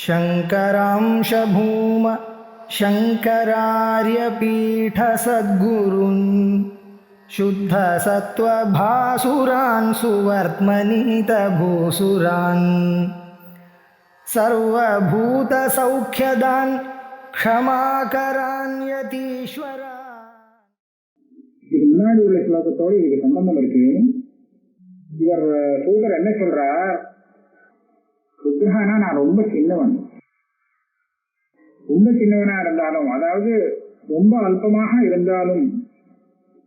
शङ्करांश भूम शङ्करार्यपीठसद्गुरून् शुद्धसत्त्वभासुरान् सुवर्त्मनीतभूसुरान् सर्वभूतसौख्यदान् क्षमाकरान् यतीश्वरा. இதுக்கு முன்னாடி உள்ள ஸ்லோகத்தோடு இதுக்கு சம்பந்தம் இருக்கு. இவர் சூதர் என்ன சொல்றார், ருத்ரஹானா நான் ரொம்ப சின்னவன், ரொம்ப சின்னவனா இருந்தாலும், அதாவது ரொம்ப அல்பமாக இருந்தாலும்,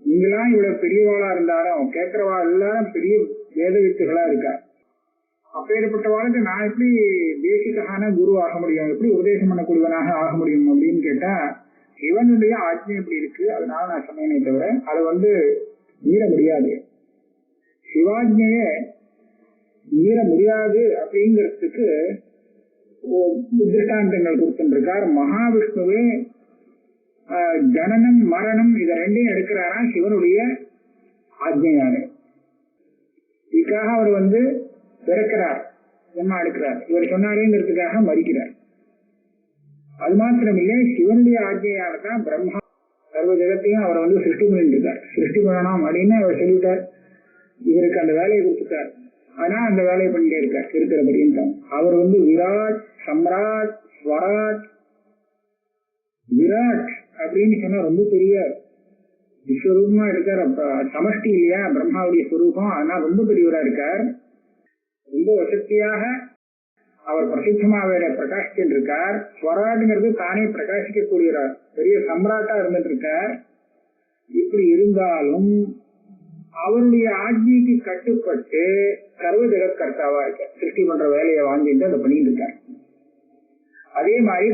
நீங்களாம் இவ்வளவு பெரியவாளா இருந்தாலும் கேட்கிறவா எல்லாரும் பெரிய வேத வித்துகளா இருக்கா. அப்பேற்பட்டவாளுக்கு நான் எப்படி தேசிகான குரு ஆக முடியும், எப்படி உபதேசம் பண்ணக்கூடியவனாக ஆக முடியும் அப்படின்னு கேட்டா, இவனுடைய ஆஜ்ஞை எப்படி இருக்கு அதனால நான் சொன்னேனே தவிர அதை மீற முடியாது. சிவாஜ்ஞைய மீற முடியாது அப்படிங்கிறதுக்கு திருஷ்டாந்தங்கள் கொடுத்துருக்கார். மகாவிஷ்ணுவே ஜனனம் மரணம் இதை ரெண்டையும் எடுக்கிறாரா சிவனுடைய ஆஜ்ஞையாரு. இதுக்காக அவர் பிறக்கிறார், ஜென்மா எடுக்கிறார், இவர் சொன்னாருங்கிறதுக்காக மறிக்கிறார். அது மாத்திரம் இல்லை, சிவனுடைய ஆஜ்ஞையால்தான் பிரம்மா சர்வ ஜெகத்தையும் அவர் சிருஷ்டி பண்ணிட்டு இருக்கார். சிருஷ்டி பண்ணணும் அப்படின்னு அவர் சொல்லிட்டார், இவருக்கு அந்த வேலையை கொடுத்துட்டார். ஆனா அந்த வேலையை பண்ணிட்டே இருக்கார் இருக்கிற பரியந்தம். அவர் விராட் சம்ராட் ஸ்வராட். விராட் அப்படின்னு சொன்னா ரொம்ப பெரிய விஸ்வரூபமா இருக்கார். சமஷ்டி இல்லையா பிரம்மாவுடைய ஸ்வரூபம், அதனால ரொம்ப பெரியவரா இருக்கார். ரொம்ப வசதியாக அவர் பிரசித்தமா வேற பிரகாசிச்சுட்டு இருக்கார். ஸ்வராட்ங்கிறது தானே பிரகாசிக்கக்கூடியவர், பெரிய சம்ராட்டா இருந்துட்டு இருக்கார். இப்படி இருந்தாலும் அவருடைய ஆஜ்ஞைக்கு கட்டுப்பட்டு சர்வ ஜெகத் கர்த்தாவா இருக்க சிருஷ்டி பண்ற வேலையை வாங்கிட்டு அதை பண்ணிட்டு இருக்கார். அதே மாதிரி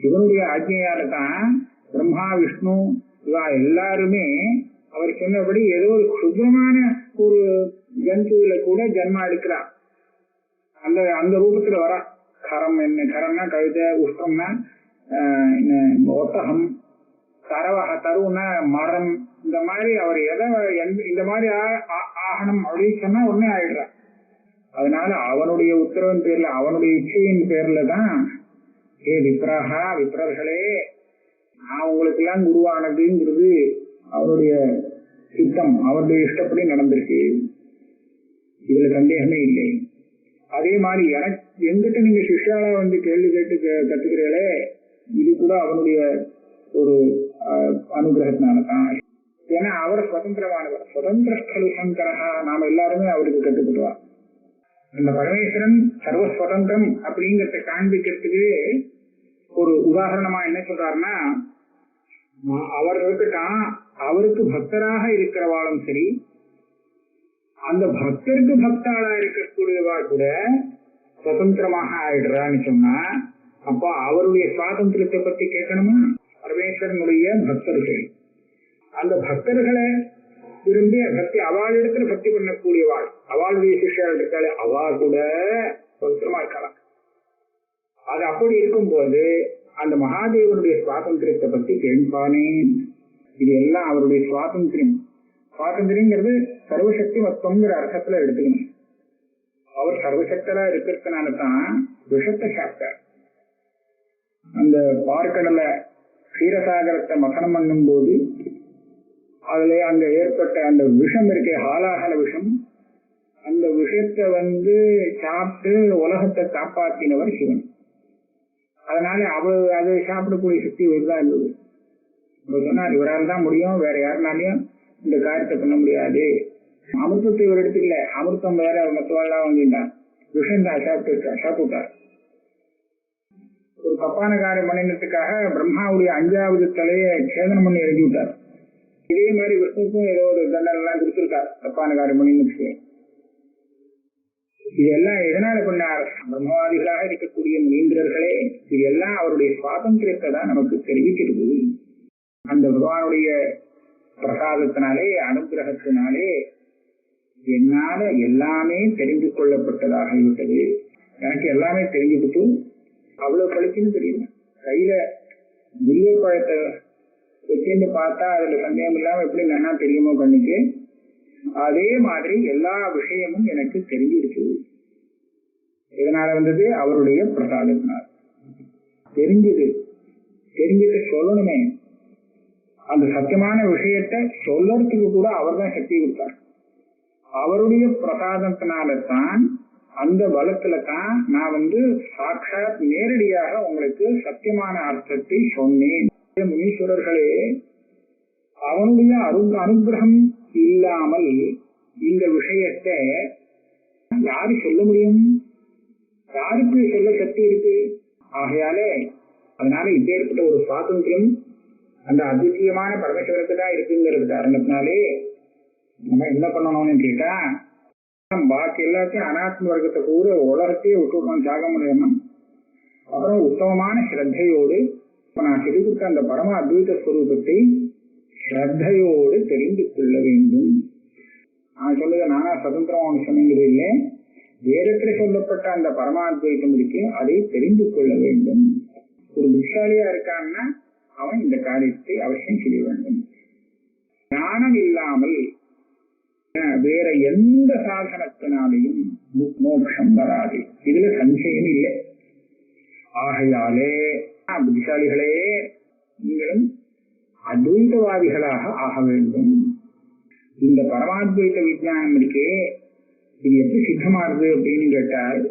சிவனுடைய ஆஜ்ஞையால தான் பிரம்மா விஷ்ணு இவா எல்லாருமே அவர் சொன்னபடி ஏதோ ஒரு சுத்தமான ஒரு ஜந்துவில கூட ஜன்மா எடுக்கிறார். அந்த அந்த ரூபத்துல வரா. கரம் என்ன, கரம்னா கழுதை, உஷ்டம்னா ஒட்டகம், தரவக தருவுன்னா மரம். இந்த மாதிரி அவர் இந்த மாதிரி ஆகணும் அப்படின்னு சொன்னா ஒன்னே ஆயிடுறார். அதனால அவனுடைய உத்தரவின் பேர்ல, அவனுடைய இச்சையின் பேர்ல தான் ஏ விப்ரஹா, விப்ரர்களே நான் உங்களுக்கு எல்லாம் குருவானதுங்கிறது அவருடைய சித்தம், அவருடைய இஷ்டப்படி நடந்திருக்கு, இதுல சந்தேகமே இல்லை. அதே மாதிரி எனக்கு எங்கிட்ட நீங்க சிஷ்யாலா கேள்வி கேட்டு கத்துக்கிறீங்களே, இது கூட அவனுடைய ஒரு அனுகிரகத்தினாலதான். ஏன்னா அவர் சுதந்திரமானவர், சுதந்திர ஸ்தலு சங்கரஹா, நாம எல்லாருமே அவருக்கு கட்டுப்படுவார். இந்த பரமேஸ்வரன் சர்வ சுதந்திரம் அப்படிங்கறத காண்பிக்கிறதுக்கு ஒரு உதாரணமா என்ன சொல்றாருன்னா, அவர் இருக்கட்டான், அவருக்கு பக்தராக இருக்கிறவாளும் சரி, அந்த பக்தருக்கு பக்தாளா இருக்கக்கூடியவா கூட சுதந்திரமாக ஆயிடுறான்னு சொன்னா, அப்ப அவருடைய சுவாதந்திரத்தை பத்தி கேட்கணுமா? பரமேஸ்வரனுடைய பக்தர்கள், அந்த பக்தர்களை விரும்பி பக்தி அவளிடத்துல பக்தி பண்ணக்கூடியவாள், அவளுடைய சிஷ்யாள் இருக்காளே, அவா கூட சுதந்திரமா இருக்கலாம். அது அப்படி இருக்கும்போது அந்த மகாதேவனுடைய சுவாதந்திரத்தை பத்தி கேட்பானே. இது எல்லாம் அவருடைய சுவாதந்திரம். சுவாதந்திரங்கிறது சர்வசக்தி மொத்தம்ங்கிற அர்த்தத்துல எடுத்துக்கணும். அவர் சர்வசக்தரா இருக்கிறதுனால தான் விஷத்தை சாப்பிட்டார். அந்த பார்க்கடலை க்ஷீரசாகரத்தை மசனம் பண்ணும் போது அதுல அங்க ஏற்பட்ட அந்த விஷம் இருக்கே, ஹாலாகல விஷம், அந்த விஷத்தை சாப்பிட்டு உலகத்தை காப்பாற்றினவர் சிவன். அதனால அதை சாப்பிடக்கூடிய சக்தி இவருதான் இருந்தது. சொன்னார், இவரால் தான் முடியும், வேற யாருனாலையும் இந்த காரியத்தை பண்ண முடியாது. அமிர்தத்தை இவர் எடுத்துக்கல, அமிர்தம் வேற மத்தவெல்லாம் வாங்கிட்டார், விஷம் தான் சாப்பிட்டுட்டார். ஒரு தப்பான காரியம் பண்ணினதுக்காக பிரம்மாவுடைய 5வது தலையை சேதனம் பண்ணி இறங்கி விட்டார். இதே மாதிரி விஷ்ணுக்கும் ஏதோ ஒரு தண்டனை எல்லாம் கொடுத்திருக்கார் தப்பான காரியம் பண்ணினதுக்கு. இதெல்லாம் எதனால பண்ணார்? பிரம்மவாதிகளாக இருக்கக்கூடிய முனீந்திரர்களே, இதெல்லாம் அவருடைய சுவாதந்திரத்தை தான் நமக்கு தெரிவிக்கிறது. அந்த பகவானுடைய பிரசாதத்தினாலே, அனுகிரகத்தினாலே என்னால எல்லாமே தெரிந்து கொள்ளப்பட்டதாகிவிட்டது. எனக்கு எல்லாமே தெரிஞ்சுக்கிட்டு அவ்வளவு பழிச்சுன்னு தெரியும். கையில வில்வ பழத்தை வச்சுன்னு பார்த்தா அதுல சந்தேகம் இல்லாம எப்படி நல்லா தெரியுமோ கண்ணுக்கு, அதே மாதிரி எல்லா விஷயமும் எனக்கு தெரிஞ்சிருக்கு. இதனால வந்தது அவருடைய பிரசாதத்தினால். தெரிஞ்சுட்டு சொல்லணுமே. அந்த சத்தியமான விஷயத்தை சொல்லறதுக்கு கூட அவர் தான் சக்தி கொடுத்தார். அவருடைய பிரசாதத்தினால்தான், அந்த பலத்துல தான் நான் சாட்சாத் நேரடியாக உங்களுக்கு சத்தியமான அர்த்தத்தை சொன்னேன். முனீஸ்வரர்களே, அவனுடைய அனுகிரகம் இல்லாமல் இந்த விஷயத்தை யாரு சொல்ல முடியும்? யாருக்கு சொல்ல சக்தி இருக்கு? ஆகையாலே அதனால இப்பேற்பட்ட ஒரு சுவாதந்திரம் அந்த அதிசயமான பரமேஸ்வரத்துக்கு தான் இருக்குங்கிறது காரணத்தினாலே நம்ம என்ன பண்ணணும்னு கேட்டா, பாக்கி எல்லாத்தையும் அனாத்ம வர்க்கத்தை கூட உலகத்தையே விட்டுவிடணும், தியாக முடியணும். அப்புறம் உத்தமமான ஸ்ரத்தையோடு நான் சொல்லிக் கொடுத்த அந்த பரம அத்வைத ஸ்வரூபத்தை ஸ்ரத்தையோடு தெரிந்து கொள்ள வேண்டும். நான் சொல்லுங்க, நானா சுதந்திரம் சொன்னீங்களே இல்லை, வேதத்துல சொல்லப்பட்ட அந்த பரமாத்வைத்தம் இருக்கு, அதை தெரிந்து கொள்ள வேண்டும். ஒரு புத்திசாலியா இருக்கான்னா அவன் இந்த காரியத்தை அவசியம் செய்ய வேண்டும். ஞானம் இல்லாமல் வேற எந்த சாதனத்தினாலையும் மோட்சம் வராது, இதுல சந்தேகம் இல்லை. ஆகையாலே புத்திசாலிகளே, நீங்களும் அத்வைதவாதிகளாக ஆக வேண்டும். இந்த பரமாத்வைத விஞ்ஞானம் இருக்கே, இது எப்படி சித்தமாறுது அப்படின்னு கேட்டால்,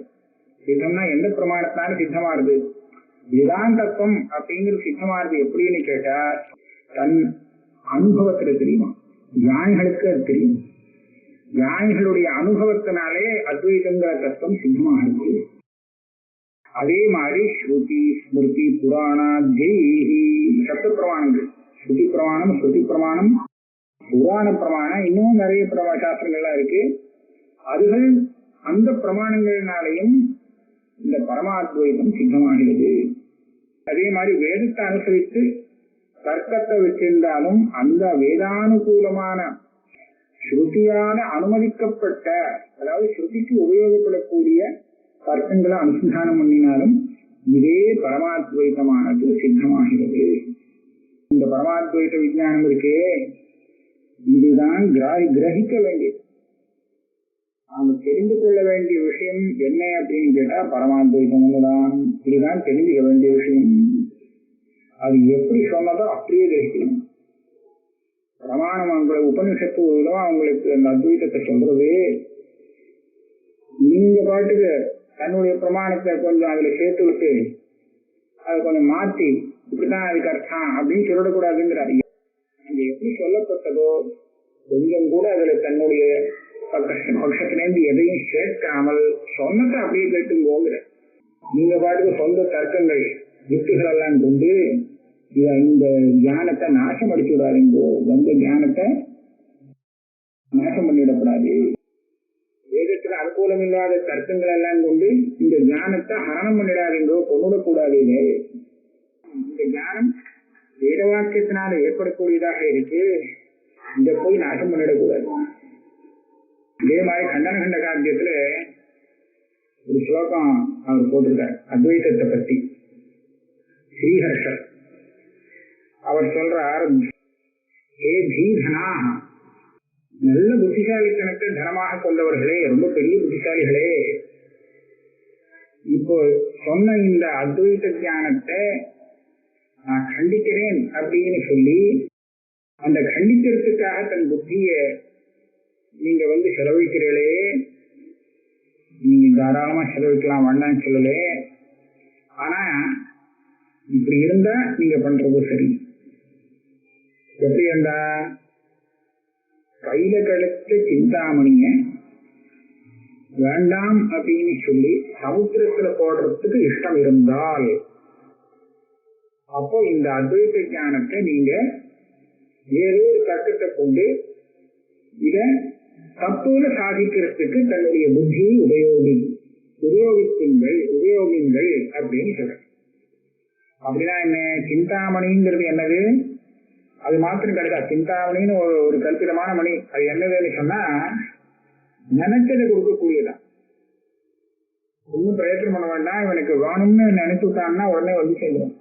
சித்தம்னா எந்த பிரமாணத்தினால சித்தமாறுது? வேதாந்தத்துவம் அப்படிங்கிறது சித்தமாறுது எப்படின்னு கேட்டா, தன் அனுபவத்துல தெரியுமா? ஞானிகளுக்கு அது தெரியும். ஞானிகளுடைய அனுபவத்தினாலே அத்வைதங்கிற தத்துவம் சித்தமாகுது. அதே மாதிரி ஸ்ருதி, ஸ்மிருதி, புராணாதி சப்த பிரமாணங்கள், ஸ்ருதி பிரமாணம், ஸ்ருதி பிரமாணம், புராண பிரமாணம், இன்னும் நிறைய சாஸ்திரங்கள்லாம் இருக்கு. அதுகள் அந்த பிரமாணங்களினாலையும் இந்த பரமாத்வைதம் சித்தமாகிறது. அதே மாதிரி வேதத்தை அனுசரித்து தர்க்கத்தை வச்சிருந்தாலும் அந்த வேதானுகூலமான ஸ்ருதியால அனுமதிக்கப்பட்ட, அதாவது ஸ்ருதிக்கு உபயோகப்படக்கூடிய தர்க்கங்களை அனுசந்தானம் பண்ணினாலும் இதே பரமாத்வைதமானது சித்தமாகிறது. இந்த பரமாத்வைத விஞ்ஞானம் இருக்கே, இதுதான் கிரகிக்க வேண்டியது. நாம தெரிந்து கொள்ள வேண்டிய விஷயம் என்ன அப்படின்னு கேட்டா, பரமாத்வைதம் ஒண்ணுதான். இதுதான் தெரிஞ்சுக்க வேண்டிய விஷயம். அது எப்படி சொன்னதோ அப்படியே கிரகிக்கணும். பிரமாணம் அவங்களுக்கு உபனிஷத்து அவங்களுக்கு அந்த அத்வைதத்தை சொல்றது, நீங்க பாட்டுக்கு தன்னுடைய பிரமாணத்தை கொஞ்சம் அதுல சேர்த்து விட்டு அதை கொஞ்சம் மாத்தி இப்படிதான் அதுக்கு அர்த்தம் அப்படின்னு சொல்லக்கூடாதுங்கிறாரு. அங்க எப்படி சொல்லப்பட்டதோ கொஞ்சம் கூட அதுல தன்னுடைய பட்சத்திலேருந்து எதையும் சேர்க்காமல் சொன்னதை அப்படியே கேட்டுங்கோங்கிற. நீங்க பாட்டுக்கு சொந்த தர்க்கங்கள் யுக்திகள் எல்லாம் கொண்டு இந்த ஞானத்தை நாசம் அடிச்சு விடாதீங்கோ, வந்த ஞானத்தை நாசம் பண்ணிடக்கூடாது. வேதத்துல அனுகூலம் இல்லாத தர்க்கங்கள் எல்லாம் கொண்டு இந்த ஞானத்தை ஹரணம் பண்ணிடாதீங்கோ, கொண்டுடக்கூடாது. இந்த ஞானம் வேத வாக்கியத்தினால ஏற்படக்கூடியதாக இருக்கு, இத போய் நாசம் பண்ணிடக்கூடாது. இதே மாதிரி கண்டன கண்ட காவியத்துல ஒரு ஸ்லோகம் அவர் போட்டிருக்கார் அத்வைதத்தை பத்தி. ஸ்ரீஹர்ஷர் அவர் சொல்றார், ஏ தீதனா, நல்ல புத்திசாலித்தனத்தை தனமாக கொண்டவர்களே, ரொம்ப பெரிய புத்திசாலிகளே, இப்போ சொன்ன இந்த அத்வைத ஞானத்தை நான் கண்டிக்கிறேன் அப்படின்னு சொல்லி அந்த கண்டிக்கிறதுக்காக தன் புத்திய நீங்க செலவழிக்கிறீர்களே, நீங்க தாராளமா செலவிக்கலாம், வேண்டான்னு சொல்லலே. ஆனா இப்படி இருந்தா நீங்க பண்றது சரி. எப்படி இருந்தா, கையில கழுத்து சிந்தாமணிய வேண்டாம் அப்படின்னு சொல்லி சமுத்திரத்துல போடுறதுக்கு இஷ்டம் இருந்தால், அப்போ இந்த அத்வைத ஞானத்தை நீங்க ஏதோ ஒரு தர்க்கத்தை கொண்டு இத தப்போல சாதிக்கிறதுக்கு தன்னுடைய புத்தியை உபயோகிங்கள் அப்படின்னு சொல்ற. அப்படின்னா என்ன, சிந்தாமணிங்கிறது என்னது? அது மாத்திரம் கிடையாது. சிந்தாமணின்னு ஒரு கல்பிதமான மணி, அது என்னதுன்னு சொன்னா நினைச்சதை கொடுக்கக்கூடியதான். ஒன்னும் பிரயத்தனம் பண்ண வேண்டாம், இவனுக்கு வேணும்னு நினைச்சு விட்டான்னா உடனே சேர்ந்துடும்.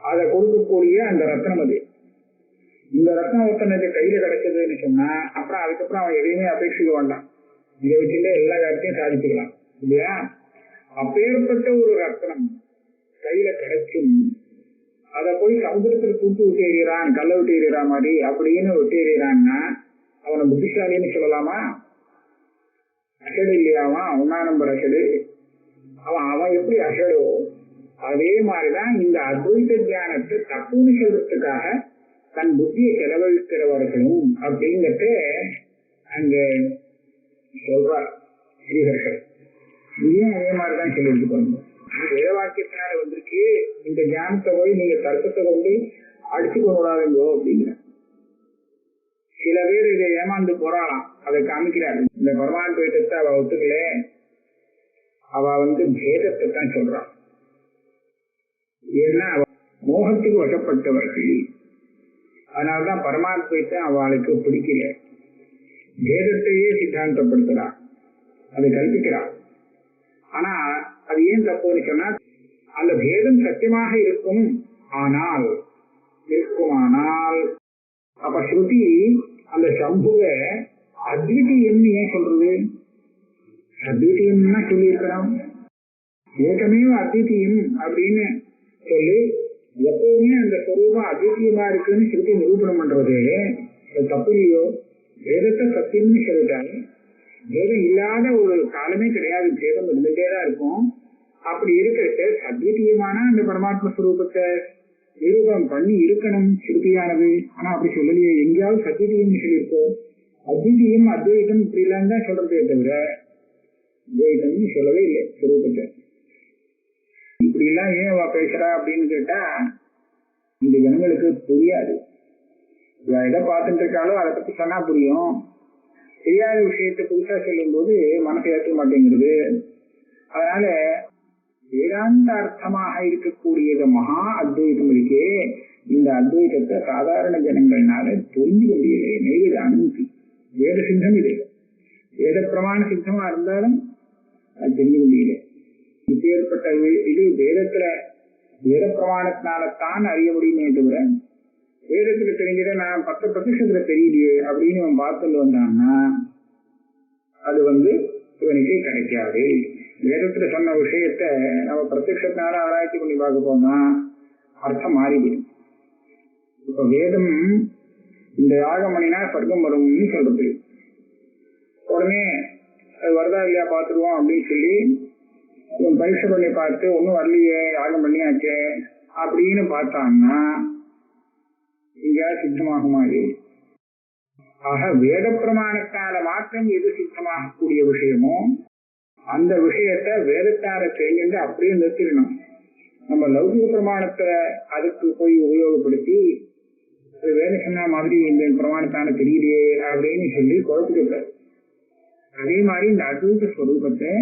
அதை கொடுக்கக்கூடிய அந்த ரத்னம் அது. இந்த ரத்னம் ஒருத்தனுக்கு கையில கிடைச்சதுன்னு சொன்னா அப்புறம் அதுக்கப்புறம் அவன் எதையுமே அபேட்சிக்க வேண்டாம், இதை வச்சுட்டு எல்லா காரியத்தையும் சாதிச்சுக்கலாம் இல்லையா? அப்பேற்பட்ட ஒரு ரத்னம் கையில தூக்கி விட்டு எறிகிறான், கல்லை விட்டு எறிகிற மாதிரி அப்படின்னு விட்டு எறிகிறான்னா அவனை புத்திசாலின்னு சொல்லலாமா? அசடு இல்லையாவா? ஒன்னா நம்பர் அசடு. அவன் எப்படி அசடோ அதே மாதிரிதான் இந்த அத்வைத தியானத்தை தப்புன்னு சொல்றதுக்காக தன் புத்தியை செலவழிக்கிறவர்களும் அப்படிங்கிறது அங்க சொல்றார் ஸ்ரீஹர்கள். இதையும் அதே மாதிரிதான் சொல்லிட்டு போகணும். வேத வாக்கியத்தினால வந்திருக்கு, இந்த ஞானத்தை போய் நீங்க தர்க்கத்தை கொண்டு அடிச்சு கொண்டாடுங்கோ அப்படிங்கிற. சில பேர் இதை ஏமாந்து போறாளாம், அதை காமிக்கிறாரு. இந்த பரமாத்வைதத்தை அவ ஒத்துக்கல, அவ பேதத்தை தான் சொல்றான். ஏன்னா அவ மோகத்துக்கு வசப்பட்டவர்கள், அதனால்தான் பரமாத்வைத்தை அவளுக்கு பிடிக்கல. பேதத்தையே சித்தாந்தப்படுத்துறான், அதை கல்பிக்கிறான். ஆனா அது ஏன் தப்புன்னு சொன்னா, அந்த பேதம் சத்தியமாக இருக்குமானால் அப்ப ஸ்ருதி அந்த சம்புவ அத்விதீயம்னு ஏன் சொல்றது? அத்விதீயம்னா சொல்லி இருக்கிறோம், ஏகமே அத்விதீயம் அப்படின்னு சொல்லி எப்பவுமே அந்த சொரூபம் அத்விதீயமா இருக்குன்னு ஸ்ருதி நிரூபணம் பண்றது தப்பு இல்லையோ? வேதத்தை சத்தியம்னு சொல்லிட்டாங்க. வேதம் இல்லாத ஒரு காலமே கிடையாது, வேதம் இருந்துட்டேதான் இருக்கும். அப்படி இருக்கிறது அத்விதீயமான அந்த பரமாத்ம ஸ்வரூபத்தை நிரூபணம் பண்ணி இருக்கணும் ஸ்ருதியானது. ஆனா அப்படி சொல்லலையே, எங்கேயாவது சத்விதீயம் சொல்லியிருக்கோம். அத்விதீயம் அத்வைதம் இப்படி எல்லாம் தான் சொல்றதே தவிர அத்வைதம் சொல்லவே இல்லை ஸ்வரூபத்தை. இப்படி எல்லாம் ஏன் பேசுறா அப்படின்னு கேட்டா இந்த ஜனங்களுக்கு புரியாது. எதை பார்த்துட்டு இருக்காலோ அதை பத்தி சொன்னா புரியும், தெரியாத விஷயத்தை புதுசா சொல்லும் போது மனசை ஏற்க மாட்டேங்கிறது. அதனால வேதாந்த அர்த்தமாக இருக்கக்கூடியது மகா அத்வைதம் இருக்கே, இந்த அத்வைதத்தை சாதாரண ஜனங்கள்னால தெரிஞ்சுக்க முடியல. நெய்வேத அனுமதி வேத சித்தம் இது, வேத பிரமாண சித்தமா இருந்தாலும் அது தெரிஞ்சுக்க முடியல. இது ஏற்பட்ட இது வேதத்துல வேத பிரமாணத்தினால்தான் அறிய முடியுமே தவிர வேதத்துல தெரிஞ்சத நான் 10% தெரியலையே அப்படின்னு அவன் பார்த்துட்டு வந்தான்னா அது இவனுக்கு கிடைக்காது. வேதத்துல சொன்ன விஷயத்த நம்ம பிரத்யக்ஷத்தினால ஆராய்ச்சி பண்ணி பார்க்க போனா அர்த்தம் மாறிவிடும். இப்ப வேதம் இந்த யாகம் பண்ணினா சொர்க்கம் வரும்னு சொல்றது, உடனே அது வருதா இல்லையா பார்த்துருவோம் அப்படின்னு சொல்லி பரீட்சை பண்ணி பார்த்து ஒன்னும் வரலையே யாகம் பண்ணியாச்சே அப்படின்னு பார்த்தான்னா இங்க சித்தமாகுமா? ஆக வேத பிரமாணத்தால மாற்றம் எது சித்தமாகக்கூடிய விஷயமோ அந்த விஷயத்த வேதத்தால தெரிஞ்சு அப்படியே நிறுத்திடணும். நம்ம லௌகிக பிரமாணத்தை அதுக்கு போய் உபயோகப்படுத்தி வேத சொன்ன மாதிரி இந்த பிரமாணத்தான தெரியலையே அப்படின்னு சொல்லி குழப்பிக்கப்படாது. அதே மாதிரி இந்த அத்வைத ஸ்வரூபத்தை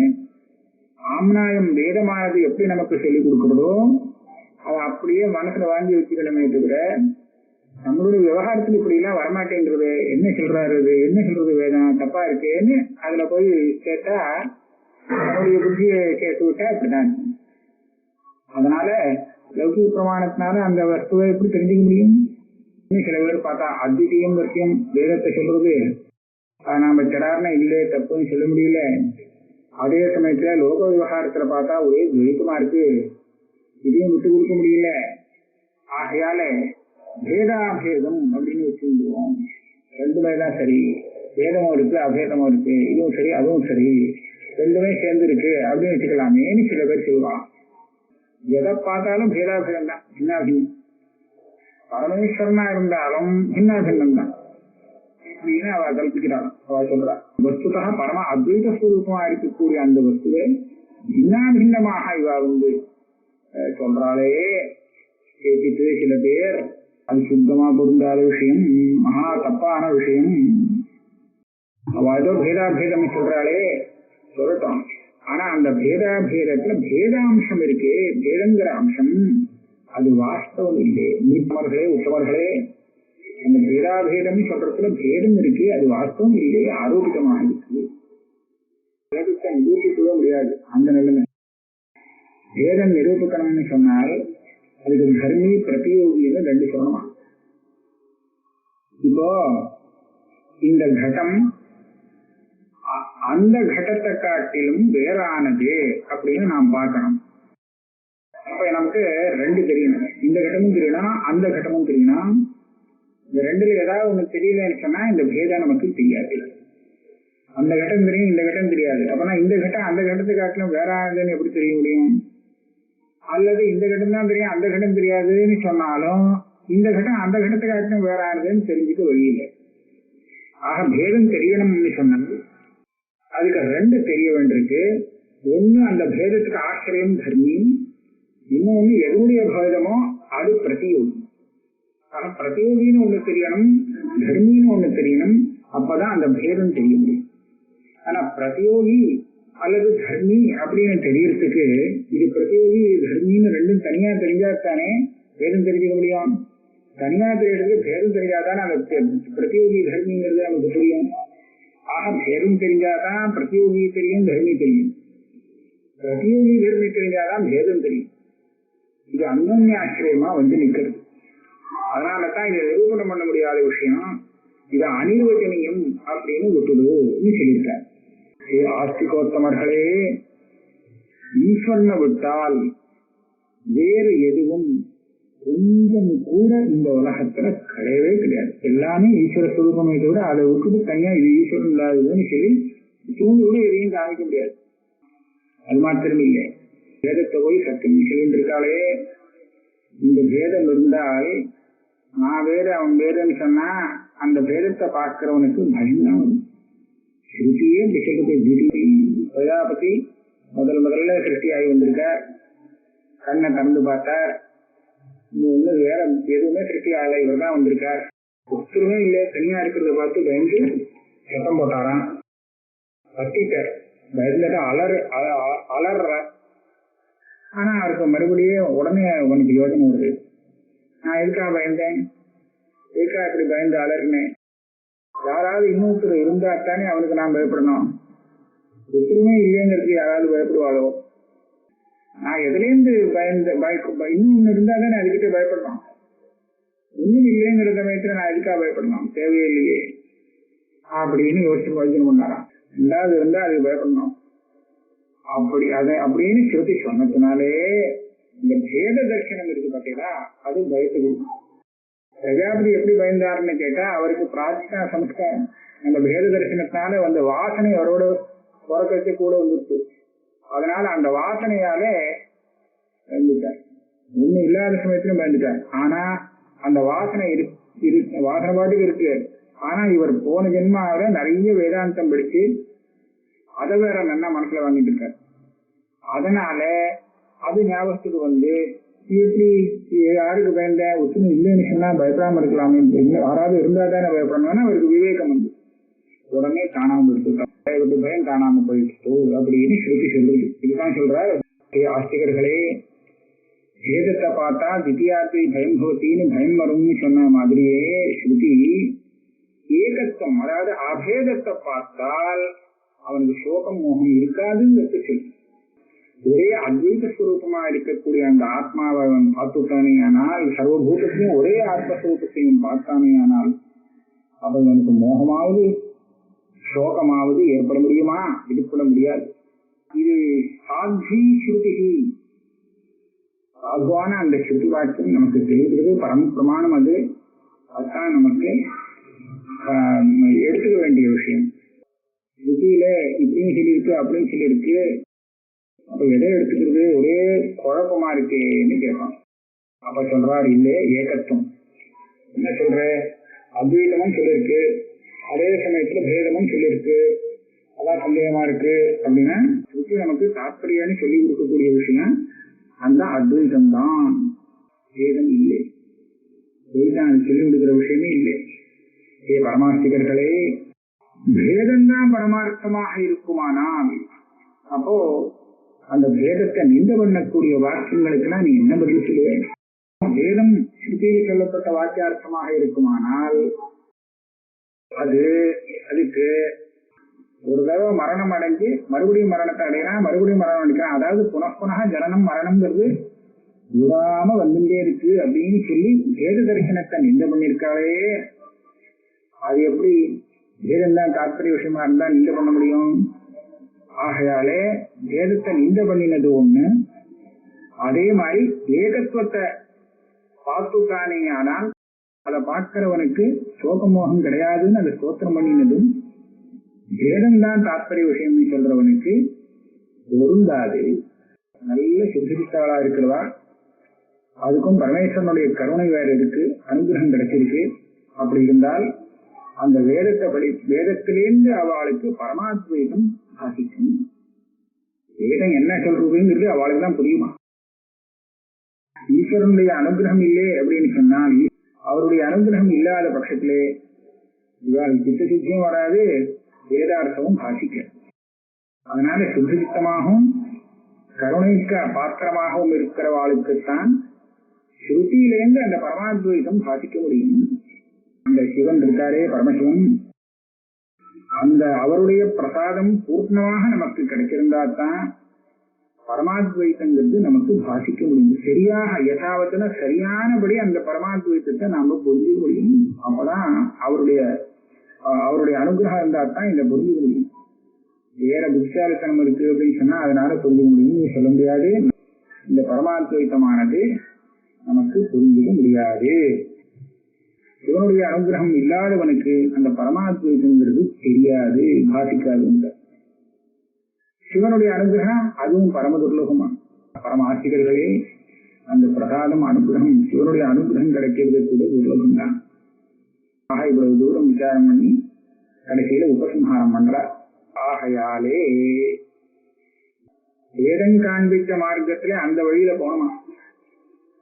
ஆம்நாயம் வேதமானது எப்படி நமக்கு சொல்லிக் கொடுக்கிறதோ அவன் அப்படியே மனசுல வாங்கி வச்சுக்கணுமே தவிர நம்மளுடைய விவகாரத்துல இப்படி எல்லாம் வரமாட்டேங்கிறது, என்ன சொல்றாரு என்ன சொல்றது வேதம் தப்பா இருக்கேன்னு அதுல போய் கேட்டா நம்மளுடைய புத்தியை கேட்டு விட்டா இப்படிதான். அதனால லௌகிக பிரமாணத்தினால அந்த வஸ்துவை எப்படி தெரிஞ்சுக்க முடியும்? சில பேர் பார்த்தா அத்விதீயம் வரைக்கும் வேதத்தை சொல்றது நாம சடாரண இல்லை தப்புன்னு சொல்ல முடியல. அதே சமயத்துல லோக விவகாரத்துல பார்த்தா ஒரே துவைத்தமா இருக்கு, இதையும் விட்டு கொடுக்க முடியல. ஆகையால பேதாபேதம் அப்படின்னு வச்சுருவோம். ரெண்டுமே தான் சரி, வேதமும் இருக்கு அபேதமும் இருக்கு, இதுவும் சரி அதுவும் சரி, ரெண்டுமே சேர்ந்து இருக்கு அப்படின்னு வச்சுக்கலாமேன்னு சில பேர் சொல்லுவான். எதை பார்த்தாலும் பேதாபேதம் தான், பின்னாபின்னம். பரமேஸ்வரனா இருந்தாலும் பின்னாபின்னம் தான் அப்படின்னு அவ கல்பிக்கிறாள். அவ சொல்றா வஸ்துதா பரம அத்வைத ஸ்வரூபமா இருக்கக்கூடிய அந்த வஸ்துவை பின்னாபின்னமாக இவ சொல்றாளே கேட்டுட்டு சில பேர் அது சுத்தமா பொருந்தாத விஷயம், மகா தப்பான விஷயம். அவ ஏதோ பேதாபேதம் சொல்றாளே சொல்லட்டும். ஆனா அந்த பேதாபேதத்துல பேதாம்சம் இருக்கு, பேதங்கிற அம்சம் அது வாஸ்தவம் இல்லை. நீத்தவர்களே உத்தவர்களே, அந்த பேதாபேதம் சொல்றதுல பேதம் இருக்கு, அது வாஸ்தவம் இல்லை, ஆரோபிதமாக இருக்கு. பேதத்தை நிரூபிக்கவே முடியாது அந்த நிலைமை. பேதம் நிரூபிக்கணும்னு சொன்னால் அதுக்கு தர்மி பிரதியோகின்னு 2 சொல்லணுமா. இப்போ இந்த கட்டம் அந்த கட்டத்தை காட்டிலும் வேறானது அப்படின்னு நாம் பார்க்கணும். அப்ப அப்ப நமக்கு ரெண்டு தெரியணும், இந்த கட்டமும் தெரியணும் அந்த கட்டமும் தெரியணும். இந்த ரெண்டுல ஏதாவது ஒண்ணு தெரியலன்னு சொன்னா இந்த பேதம் நமக்கு தெரியாது. அந்த கட்டம் தெரியும், இந்த கட்டம் தெரியாது. அப்பனா இந்த கட்டம் அந்த கட்டத்தை காட்டிலும் வேற ஆகுதுன்னு எப்படி தெரிய முடியும்? அல்லது இந்த கட்டம் தான் தெரியும் அந்த கட்டம் தெரியாதுன்னு சொன்னாலும் இந்த கட்டம் அந்த கட்டத்தை காட்டிலும் வேற ஆகுதுன்னு தெரிஞ்சுக்க வழியில்லை. ஆக பேதம் தெரியணும்னு சொன்னது அதுக்கு ரெண்டு தெரிய வேண்டியிருக்கு. ஒண்ணு அந்த பேதத்துக்கு ஆசிரியம் தர்மி, இன்னொன்னு எதுடைய பேதமோ அது பிரதியோகி. ஆக பிரதியோகின்னு ஒண்ணு தெரியணும், தர்மின்னு ஒண்ணு தெரியணும். அப்பதான் அந்த பேதம் தெரிய முடியும். ஆனா பிரதியோகி அல்லது தர்மி அப்படின்னு தெரியறதுக்கு இது பிரதியோகி தர்மின்னு ரெண்டும் தனியா தெரிஞ்சாத்தானே பேதம் தெரிஞ்சுக்க முடியும். தனியா தெரியறதுக்கு பேதம் தெரிஞ்சாதானே அந்த பிரதியோகி தர்மிங்கிறது நமக்கு புரியும். ஆக பேதம் தெரிஞ்சாதான் பிரதியோகி தெரியும், தர்மி தெரியும். பிரதியோகி தர்மி தெரிஞ்சாதான் பேதம் தெரியும். இது அந்யோன்ய ஆச்சரியமா நிக்கிறது. அதனாலதான் இதை நிரூபணம் பண்ண முடியாத விஷயம். இது அனிர்வச்சனியம் அப்படின்னு விட்டுடுன்னு சொல்லியிருக்கார். ஆஸ்திகோத்தமர்களே, ஈஸ்வரனை விட்டால் வேறு எதுவும் கொஞ்சம் கூட இந்த உலகத்துல கிடையவே கிடையாது. எல்லாமே ஈஸ்வர சுரூபமே தவிர அதை விட்டுட்டு தனியா இது ஈஸ்வரன் இல்லாததுன்னு சொல்லி தூண்டு கூட எதையும் காமிக்க முடியாது. அது மாத்திரம் இல்லை, வேதத்தை போய் சத்தியம் சொல்லிட்டு இருக்காளே, இந்த வேதம் இருந்தால் நான் வேறு அவன் வேறுன்னு சொன்னா அந்த வேதத்தை பார்க்கிறவனுக்கு பயம்தான். ஸ்ருதியே திசைக்கு பிரஜாபதி முதல்ல சிருஷ்டியாகி வந்திருக்கார். கண்ணை திறந்து பார்த்தார், இன்னும் வேற எதுவுமே சிருஷ்டி ஆகலை, இவர் தான் வந்திருக்கார். ஒத்துருமே இல்லை, தனியா இருக்கிறத பார்த்து பயந்து சத்தம் போட்டாராம். கத்திட்டார், பயந்துட்டு அலற. ஆனா அவருக்கு மறுபடியும் உடனே உனக்கு யோசனை வருது, நான் எதுக்காக பயந்தேன், எதுக்காக இப்படி பயந்து அலறினேன்? யாராவது இன்னொருத்தர் இருந்தாத்தானே அவனுக்கு நான் பயப்படணும். ஒத்துருமே இல்லைங்கிறதுக்கு யாராவது பயப்படுவாளோ? நான் எதுலேருந்து இன்னும் இருந்தா தானே அதுக்கிட்ட பயப்படணும். இன்னும் இல்லைங்கிற சமயத்துல நான் எதுக்காக பயப்படணும், தேவையே இல்லையே அப்படின்னு யோசிச்சு வைக்கணும் பண்ணாராம். ரெண்டாவது இருந்தா அதுக்கு பயப்படணும் அப்படி அப்படின்னு ஸ்ருதி சொன்னதுனாலே இந்த பேத தரிசனம் இருக்கு பார்த்தீங்களா, அது பயத்துக்கு. பிரஜாபதி எப்படி பயந்தாருன்னு கேட்டா அவருக்கு பிரார்த்தனா சம்ஸ்காரம் அந்த பேத தரிசனத்தினால வந்த வாசனை அவரோட புறக்கத்து கூட வந்துருக்கு. அதனால அந்த வாசனையாலே பயந்துட்டார். ஒன்னும் இல்லாத சமயத்திலும் பயந்துட்டார். ஆனா அந்த வாசனை வாசனை பாட்டுக்கு இருக்கு. ஆனா இவர் போன ஜென்மாவில நிறைய வேதாந்தம் படிச்சு அதை வேற நல்லா மனசுல வாங்கிட்டு இருக்கார். அதனால அது ஞாபகத்துக்கு எப்படி யாருக்கு பயந்த ஒத்துமை இல்லைன்னு சொன்னா பயப்படாம இருக்கலாமே, யாராவது இருந்தா தானே பயப்படணும்னா அவருக்கு விவேகம் உடனே காணாம போயிட்டு பயம் காணாம போயிட்டு அப்படின்னு ஸ்ருதி சொல்லுது. இதுதான் சொல்றாரு, ஆஸ்திகர்களே பேதத்தை பார்த்தா தித்தியாத்தி பயம் பவத்தின்னு பயம் வரும்னு சொன்ன மாதிரியே ஸ்ருதி ஏகத்துவம் அதாவது அபேதத்தை பார்த்தால் அவனுக்கு சோகம் மோகம் இருக்காதுங்கிறது சொல்லு. ஒரே அத்வைத ஸ்வரூபமா இருக்கக்கூடிய அந்த ஆத்மாவை அவன் பார்த்துட்டானே ஆனால், சர்வபூதத்தையும் ஒரே ஆத்மஸ்வரூபத்தையும் பார்த்தானே ஆனால் அவனுக்கு மோகமாவது சோகமாவது ஏற்பட முடியுமா? ஏற்பட முடியாது. இது சாத்வி ஸ்ருதி, சாத்வான அந்த ஸ்ருதி வாக்கியம் நமக்கு தெரிகிறது, பரம பிரமாணம். அதுதான் நமக்கு எடுத்துக்க வேண்டிய விஷயம். ஸ்ருதியில இப்படின்னு சொல்லியிருக்கு அப்படின்னு சொல்லியிருக்கு, அப்ப எதை எடுத்துக்கிறது, ஒரே குழப்பமா இருக்கேன்னு கேட்பான். அப்ப சொல்றாரு இல்லை ஏகத்துவம். என்ன சொல்ற, அத்வைதமும் சொல்லிருக்கு, அதே சமயத்துல பேதமும் சொல்லியிருக்கு, அதான் சந்தேகமா இருக்கு அப்படின்னா ஸ்ருதி நமக்கு தாற்பயான்னு சொல்லி கொடுக்கக்கூடிய விஷயம் அந்த அத்வைதம் தான், பேதம் இல்லை. பேதம் சொல்லி கொடுக்கிற விஷயமே இல்லை. ஏ பரமாஸ்திகர்களே, பேதம்தான் பரமார்த்தமாக இருக்குமானால் அப்போ அந்த பேதத்தை நிந்த பண்ணக்கூடிய வாக்கியங்களுக்குலாம் நீ என்ன பதில் சொல்லுவேன்? வேதம் ஸ்ருதியில் சொல்லப்பட்ட வாக்கியார்த்தமாக இருக்குமானால் அதுக்கு ஒரு தடவை மரணம் அடைஞ்சு மறுபடியும் மரணத்தை அடையிறான், மறுபடியும் மரணம் அடைக்கிறான். அதாவது புனః ஜனனம் மரணம்ங்கிறது விடாம வந்துட்டே இருக்கு அப்படின்னு சொல்லி வேத தரிசனத்தை நிந்த பண்ணிருக்காளே, அது எப்படி வேதம் தான் தாற்பரிய விஷயமா இருந்தா நிந்த பண்ண முடியும்? ஆகையாலே வேதத்தை நிந்த பண்ணினது ஒண்ணு, அதே மாதிரி ஏகத்துவத்தை பார்த்துட்டானே ஆனால் அதை பார்க்கிறவனுக்கு சோகமோகம் கிடையாதுன்னு அதை ஸ்தோத்திரம் பண்ணினதும் வேதம்தான் தாற்பரிய விஷயம்னு சொல்றவனுக்கு பொருந்தாது. நல்ல சித்திரித்தாளா இருக்கிறதா, அதுக்கும் பரமேஸ்வரனுடைய கருணை வேற இருக்கு, அனுகிரகம் கிடைச்சிருக்கு. அப்படி இருந்தால் அந்த வேதத்திலேருந்து அவளுக்கு பரமாத்வைதம் ஆசிக்கும். வேதம் என்ன சொல்றதுங்கிறது அவளுக்கு தான் புரியுமா? ஈஸ்வரனுடைய அனுகிரகம் இல்லை அப்படின்னு சொன்னால், அவருடைய அனுகிரகம் இல்லாத பட்சத்திலே இவாள் சித்த சித்தியும் வராது, வேதார்த்தமும் பாசிக்க. அதனால சுத்தமாகவும் கருணைக்கு பாத்திரமாகவும் இருக்கிறவாளுக்குத்தான் ஸ்ருதியிலேருந்து அந்த பரமாத்வைதம் பாசிக்க முடியும். அந்த சிவன் இருக்காரே பரமசிவன், அந்த அவருடைய பிரசாதம் பூர்ணமாக நமக்கு கிடைச்சிருந்தாதான் பரமாத்வைத்தங்கிறது நமக்கு பாசிக்க முடியும். சரியாக யதாவத்துல சரியானபடி அந்த பரமாத்வைத்தத்தை நாம புரிஞ்சுக்க முடியும். அப்பதான் அவருடைய அனுகிரகம் இருந்தா தான் இதை புரிஞ்சுக்க முடியும். வேற புத்திசாலித்தனம் இருக்கு அப்படின்னு சொன்னா அதனால புரிஞ்சுக்க முடியும் சொல்ல முடியாது. இந்த பரமாத்வைத்தமானது நமக்கு புரிஞ்சுக்க முடியாது. சிவனுடைய அனுகிரகம் இல்லாதவனுக்கு அந்த பரமாத்வைத்தங்கிறது தெரியாது, பாசிக்காது. சிவனுடைய அனுகிரகம் அதுவும் பரம துர்லபமா. பரம ஆசிரியர்களே அந்த பிரசாதம் அனுகிரகம், சிவனுடைய அனுகிரகம் கிடைக்கிறது கூட துர்லபம் தான். ஆக இவ்வளவு தூரம் விசாரம் பண்ணி கடைசியில உபசம்ஹாரம் பண்றார். ஆகையாலே வேதம் காண்பித்த மார்க்கத்திலே அந்த வழியில போனோமா,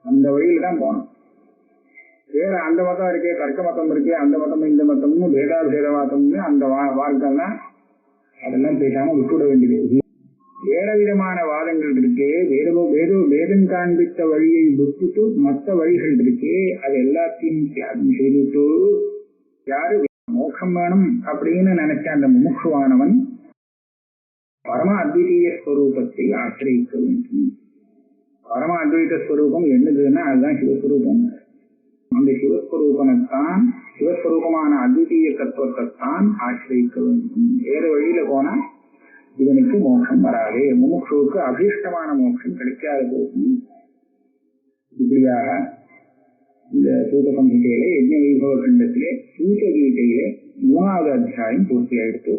அந்த வழியில தான் போனோம். வேற அந்த மதம் இருக்கே, தர்க்க மதம் இருக்கே, அந்த மதம் இந்த மதமும் வேதாபேத மதம்னு அந்த வார்த்தைலாம் அதெல்லாம் பேசாம விட்டுவிட வேண்டியது. வேற விதமான வாதங்கள் இருக்கே, வேதம் காண்பித்த வழியை விட்டுட்டு மற்ற வழிகள் இருக்கே, அது எல்லாத்தையும் தியாகம் செய்துட்டு யாரு மோட்சம் வேணும் அப்படின்னு நினைச்ச அந்த முமுட்சுவானவன் பரம அத்விதீய ஸ்வரூபத்தை ஆசிரியிக்க வேண்டும். பரம அத்வைத ஸ்வரூபம் என்னதுன்னா அதுதான் சிவஸ்வரூபம். அந்த சிவஸ்வரூபனைத்தான், சிவஸ்வரூபமான அத்விதீய தத்துவத்தை தான் ஆசிரியிக்க வேண்டும். வேற வழியில போனா இவனுக்கு மோட்சம் வராது, முமுட்சுவுக்கு அபீஷ்டமான மோட்சம் கிடைக்காது போகும். இப்படியாக இந்த சூத சம்ஹிதையிலே யஜ்ஞ வைபவ கண்டத்திலே சூத கீதையிலே 3வது அத்தியாயம் பூர்த்தியாயிடுத்து.